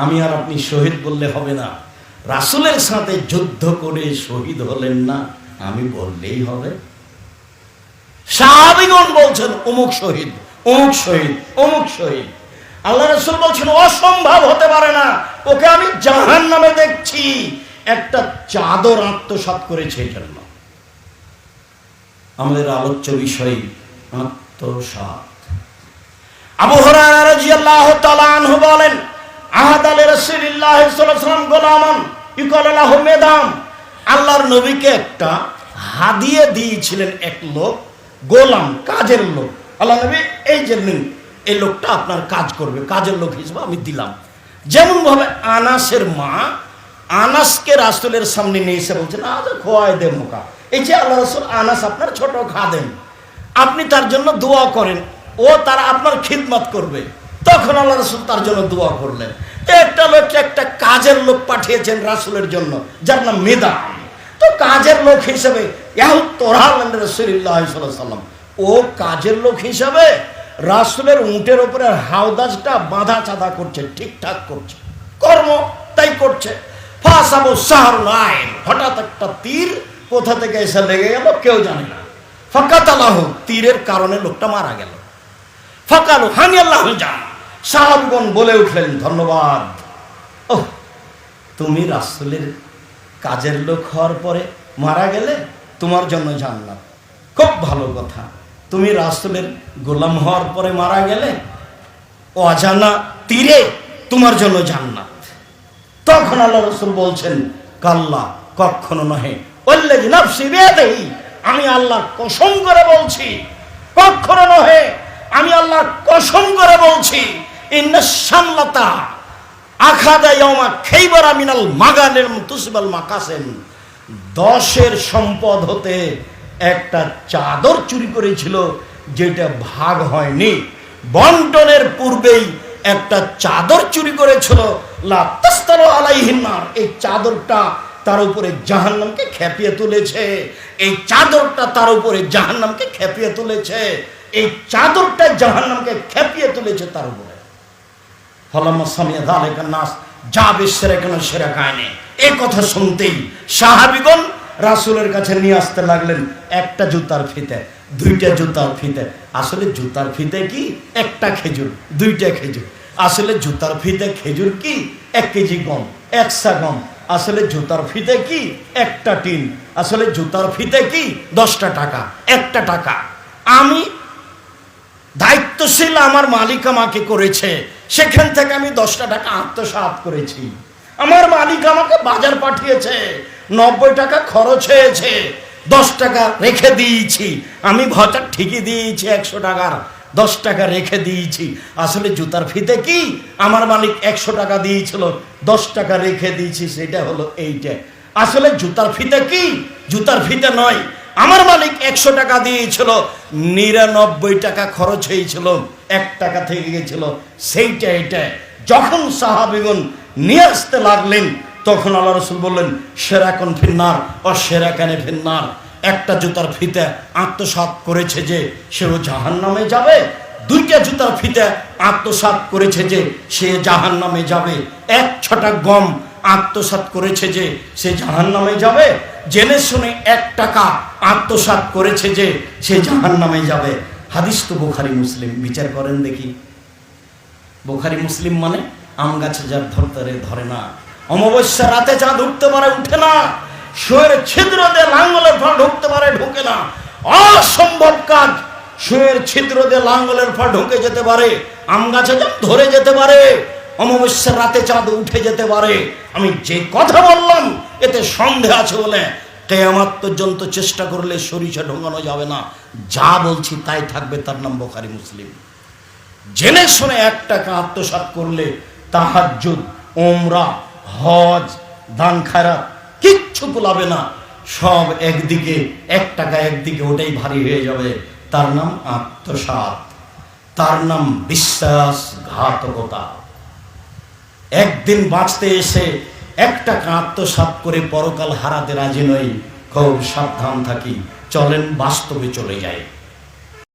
আমি আর আপনি শহীদ বললে হবে না, রাসূলের সাথে যুদ্ধ করে শহীদ হলেন না, আমি বললেই হবে? সাহাবীগণ বলছেন অমুক শহীদ, অমুক শহীদ, অমুক শহীদ। আল্লাহ রাসূল বলছেন অসম্ভব হতে পারে না, ওকে আমি জাহান্নামে দেখছি, একটা চাদর আত্মসাৎ করেছে এই জন্য। আমাদের আলোচ্য বিষয় আত্মসাৎ। আবু হুরায়রা রাদিয়াল্লাহু তাআলা আনহু বলেন, আহাদা লিরাসূলিল্লাহ সাল্লাল্লাহু আলাইহি ওয়াসাল্লাম গোলামান ইউকালু লাহু মেদাম। আল্লাহর নবীকে একটা হাদিয়া দিয়েছিলেন এক লোক, গোলাম, কাজের লোক। আল্লাহ নবী এই যে নিন, এই লোকটা আপনার কাজ করবে, কাজের লোক হিসেবে আমি দিলাম। যেমন ভাবে আনাসের মা আনাসকে রাসূলের সামনে নিয়ে এসে বলছেন, আজ খোয়াই দে মোকা, এই যে আল্লাহ রাসূল, আনাস আপনার ছোট খাদেম, আপনি তার জন্য দোয়া করেন, ও তারা আপনার খিদমত করবে। তখন আল্লাহ রাসূল তার জন্য দোয়া করলেন। একটা লোককে একটা কাজের লোক পাঠিয়েছেন রাসূলের জন্য, যার নাম মেদাম। তো কাজের লোক হিসেবে রাসূলুল্লাহ সাল্লাল্লাহু আলাইহি ওয়াসাল্লাম, ও কাজের লোক হিসেবে রাসূলের উটের উপরে হাওদাজটা বাঁধা চাঁদা করছে, ঠিকঠাক করছে, কর্ম তাই করছে। ফাসাবু সাহরুল আইন, হঠাৎ একটা তীর কোথা থেকে এসে লেগে গেল কেউ জানে না। ফাকাতালাহু, তীরের কারণে লোকটা মারা গেল। ফাকালু হানিয়াল্লাহু জান, সাহাবগণ বলে উঠলেন ধন্যবাদ, ওহ তুমি রাসূলের কাজের লোক হওয়ার পরে মারা গেলে, তোমার জন্য জান্নাত, খুব ভালো কথা। তুমি রাসূলের গোলাম হওয়ার পরে মারা গেলে অজানা তীরে, তোমার জন্য জান্নাত। তখন আল্লাহ রাসূল বলছেন, কাল্লা, কখনো নহে, ওয়াল্লাযী নাফসি বিয়াদিহি, আমি আল্লাহ কসম করে বলছি, কখনো নহে, আমি আল্লাহ কসম করে বলছি, ইন্নাশ শামলাতা আখাদা ইয়াউমা খাইবারা মিনাল মাগানিম তুসবাল মাকাসিম, 10 সম্পদ হতে একটা চাদর চুরি করেছিল, যেটা ভাগ হয়নি। বন্টনের পূর্বেই একটা চাদর চুরি করেছিল, লা তাস্তারু আলাইহিন নার, এই চাদরটা তার উপরে জাহান্নামকে খেপিয়ে তুলেছে, এই চাদরটা তার উপরে জাহান্নামকে খেপিয়ে তুলেছে, এই চাদরটা জাহান্নামকে খেপিয়ে তুলেছে তার উপরে। ফলাম্মা সামিয়া যালিকা নাস জাবে সেরাকানা সেরাকায়নে, এই কথা শুনতেই সাহাবীগণ রাসূলের কাছে নিয়ে আসতে লাগলেন একটা জুতার ফিতে, 2টা জুতার ফিতে। আসলে জুতার ফিতে কি? একটা খেজুর, 2টা খেজুর। আসলে জুতার ফিতে খেজুর কি? 1 কেজি গম, 1 সা গম। আসলে জুতার ফিতে কি? একটা টিন। আসলে জুতার ফিতে কি? 10টা টাকা, 1টা টাকা। আমি দায়িত্বশীল, আমার মালিক আমাকে করেছে, সেখান থেকে আমি 10টা টাকা আত্মসাৎ করেছি। আমার মালিক আমাকে বাজার পাঠিয়েছে, 90 টাকা খরচ হয়েছে, 10 টাকা রেখে দিয়েছি। আমি ভাড়া ঠিকই দিয়েছি 100 টাকার, 10 টাকা রেখে দিয়েছি। আসলে জুতার ফিতে কি? আমার মালিক 100 টাকা দিয়েছিল, 10 টাকা রেখে দিয়েছি, সেটা হলো এইটা। আসলে জুতার ফিতে কি? জুতার ফিতে নয়, আমার মালিক 100 টাকা দিয়েছিল, 99 টাকা খরচ হয়েছিল, 1 টাকা থেকে গেছিল, সেইটা এটা। যখন সাহাবীগণ নিয়ে আসতে লাগলেন, তখন আল্লাহ রাসূল বললেন, সেরাকুন ফিন্নার ও সেরাকানে ফিন্নার, একটা জুতার ফিতে আত্মসাৎ করেছে যে সেও জাহান্নামে যাবে, 2টা জুতার ফিতে আত্মসাৎ করেছে যে সে জাহান্নামে যাবে, 1 ছটা গম আত্মসাৎ করেছে যে সে জাহান্নামে যাবে, জেনে শুনে 1 টাকা আত্মসাৎ করেছে যে সে জাহান্নামে যাবে। হাদিস তো বুখারী মুসলিম, বিচার করেন দেখি। বুখারী মুসলিম মানে আম গাছে যার ধরতে ধরে না, অমাবস্যা রাতে চাঁদ উঠতে পারে উঠে না, শুয়ের ছিদ্র দিয়ে লাঙ্গলের ফল ঢুকতে পারে ঢুকে না, অসম্ভব কাজ। শুয়ের ছিদ্র দিয়ে লাঙ্গলের ফল ঢুকে যেতে পারে, আম গাছে চাঁদ ধরে যেতে পারে, অমাবস্যার রাতে চাঁদ উঠে যেতে পারে। আমি যে কথা বললাম এতে সন্দেহ আছে বলে কিয়ামত পর্যন্ত চেষ্টা করলে সরিষা ঢোকানো যাবে না। যা বলছি তাই থাকবে, তার নাম বুখারী মুসলিম। জেনে শুনে 1 টাকা আত্মসাৎ করলে তাহাজ্জুদ, উমরা, হজ, দান খায়রাত কিচ্ছু কুলাবে না, সব একদিকে, 1 টাকা একদিকে, ওটাই ভারী হয়ে যাবে। তার নাম আত্মসাৎ, তার নাম বিশ্বাসঘাতকতা। একদিন বাঁচতে এসে 1 টাকা আত্মসাৎ করে পরকাল হারাতে রাজি নই, খুব সাবধান থাকি, চলেন বাস্তবে চলে যাই।